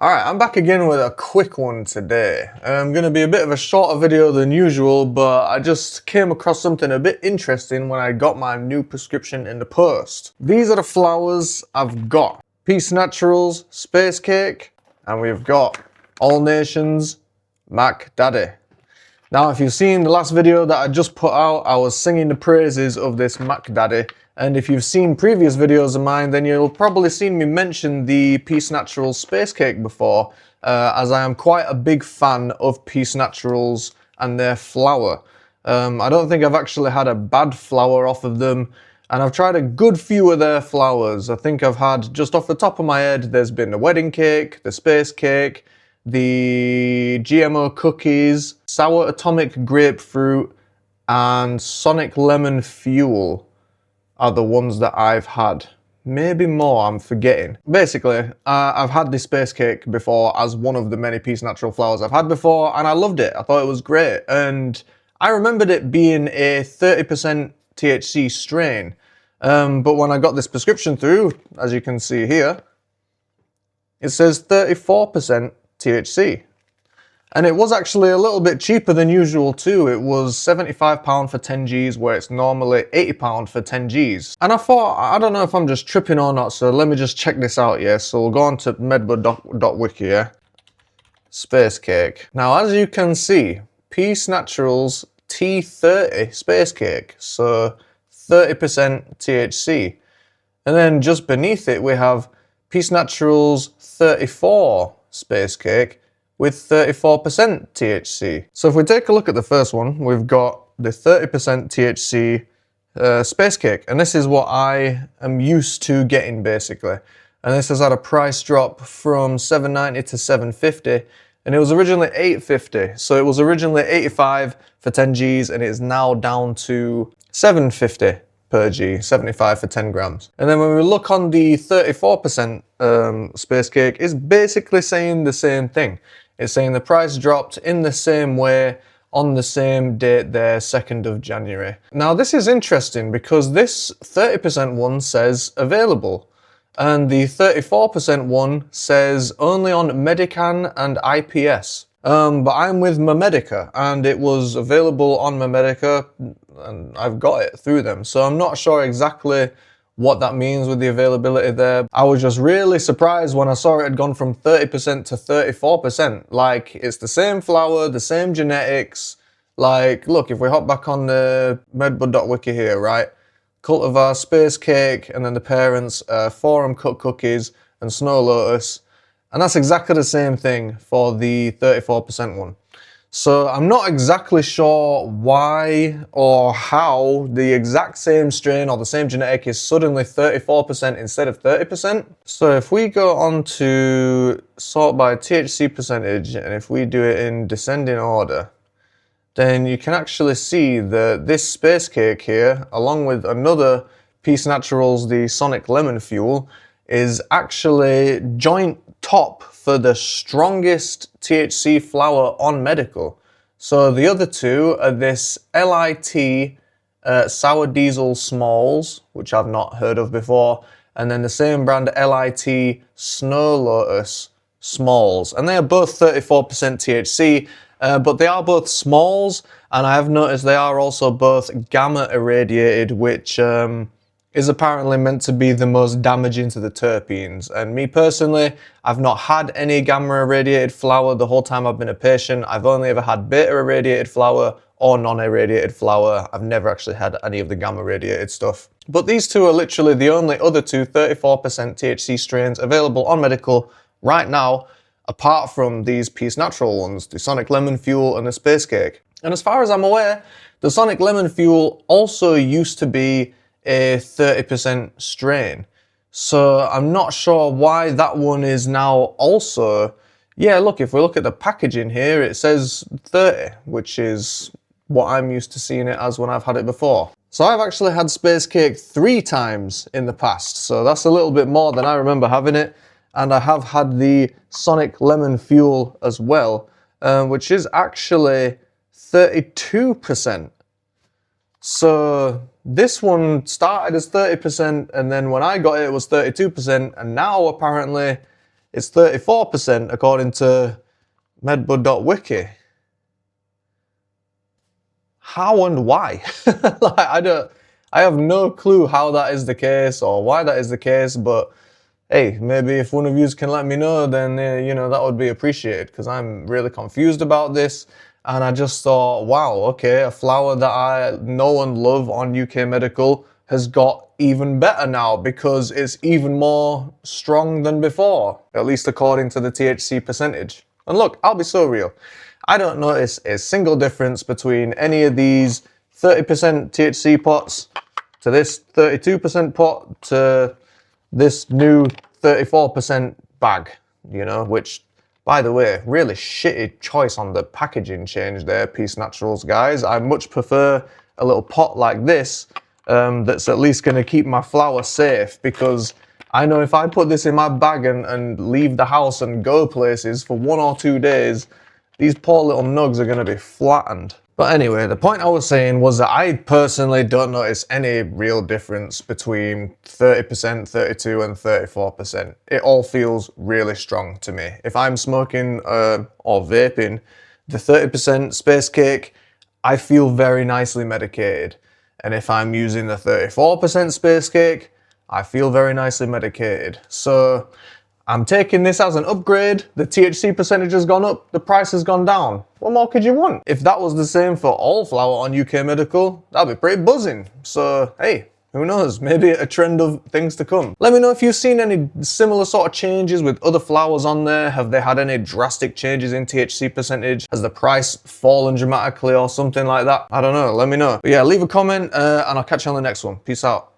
Alright, I'm back again with a quick one today. I'm going to be a bit of a shorter video than usual, but I just came across something a bit interesting when I got my new prescription in the post. These are the flowers I've got. Peace Naturals, Space Cake, and we've got All Nations, Mac Daddy. Now, if you've seen the last video that I just put out, I was singing the praises of this Mac Daddy. And if you've seen previous videos of mine, then you'll probably seen me mention the Peace Naturals Space Cake before, as I am quite a big fan of Peace Naturals and their flour. I don't think I've actually had a bad flour off of them, and I've tried a good few of their flowers. I think I've had, just off the top of my head, there's been the wedding cake, the space cake, the GMO cookies, sour atomic grapefruit, and Sonic Lemon Fuel are the ones that I've had. Maybe more, I'm forgetting. Basically, I've had this space cake before as one of the many Peace Natural flowers I've had before, and I loved it. I thought it was great, and I remembered it being a 30% THC strain. But when I got this prescription through, as you can see here, it says 34% THC. And it was actually a little bit cheaper than usual too. It was £75 for 10 Gs, where it's normally £80 for 10 Gs. And I thought, I don't know if I'm just tripping or not, so let me just check this out, yeah? So we'll go on to medbud.wiki, yeah? Space Cake. Now, as you can see, Peace Naturals T30 Space Cake, so 30% THC. And then just beneath it, we have Peace Naturals 34 Space Cake, with 34% THC. So if we take a look at the first one, we've got the 30% THC space cake, and this is what I am used to getting basically. And this has had a price drop from $7.90 to $7.50, and it was originally $8.50. So it was originally $85 for 10 Gs, and it is now down to $7.50 per G, 75 for 10 grams. And then when we look on the 34% space cake, it's basically saying the same thing. It's saying the price dropped in the same way on the same date there, 2nd of January. Now this is interesting because this 30% one says available, and the 34% one says only on Medican and IPS. But I'm with Medica, and it was available on Medica, and I've got it through them. So I'm not sure exactly what that means with the availability there. I was just really surprised when I saw it had gone from 30% to 34%. Like, it's the same flour, the same genetics. Like, look, if we hop back on the medbud.wiki here, right? Cultivar, Space Cake, and then the parents, Forum Cut Cookies, and Snow Lotus. And that's exactly the same thing for the 34% one. So I'm not exactly sure why or how the exact same strain or the same genetic is suddenly 34% instead of 30%. So if we go on to sort by THC percentage, and if we do it in descending order, then you can actually see that this space cake here, along with another Peace Naturals, the Sonic Lemon Fuel, is actually joint top for the strongest THC flower on Medical. So the other two are this LIT Sour Diesel Smalls, which I've not heard of before, and then the same brand LIT Snow Lotus Smalls. And they are both 34% THC, but they are both smalls, and I have noticed they are also both gamma irradiated, which is apparently meant to be the most damaging to the terpenes. And me personally, I've not had any gamma irradiated flour the whole time I've been a patient. I've only ever had beta irradiated flour or non-irradiated flour. I've never actually had any of the gamma irradiated stuff. But these two are literally the only other two 34% THC strains available on Medical right now, apart from these Peace Natural ones, the Sonic Lemon Fuel and the Space Cake. And as far as I'm aware, the Sonic Lemon Fuel also used to be a 30% strain. So I'm not sure why that one is now also, yeah, look, if we look at the packaging here, it says 30, which is what I'm used to seeing it as when I've had it before. So I've actually had Space Cake 3 times in the past, so that's a little bit more than I remember having it. And I have had the Sonic Lemon Fuel as well, which is actually 32%. So this one started as 30%, and then when I got it, it was 32%, and now apparently it's 34% according to medbud.wiki. How and why? Like, I have no clue how that is the case or why that is the case, but hey, maybe if one of you can let me know, then you know, that would be appreciated, because I'm really confused about this. And I just thought, wow, okay, a flower that I know and love on UK Medical has got even better now because it's even more strong than before, at least according to the THC percentage. And look, I'll be so real. I don't notice a single difference between any of these 30% THC pots to this 32% pot to this new 34% bag, you know, which, by the way, really shitty choice on the packaging change there, Peace Naturals guys. I much prefer a little pot like this that's at least going to keep my flower safe, because I know if I put this in my bag and leave the house and go places for 1 or 2 days, these poor little nugs are going to be flattened. But anyway, the point I was saying was that I personally don't notice any real difference between 30%, 32 and 34%. It all feels really strong to me. If I'm smoking or vaping the 30% space cake, I feel very nicely medicated. And if I'm using the 34% space cake, I feel very nicely medicated. So I'm taking this as an upgrade. The THC percentage has gone up, the price has gone down. What more could you want? If that was the same for all flower on UK Medical, that'd be pretty buzzing. So hey, who knows, maybe a trend of things to come. Let me know if you've seen any similar sort of changes with other flowers on there. Have they had any drastic changes in THC percentage? Has the price fallen dramatically or something like that? I don't know, let me know. But yeah, leave a comment and I'll catch you on the next one. Peace out.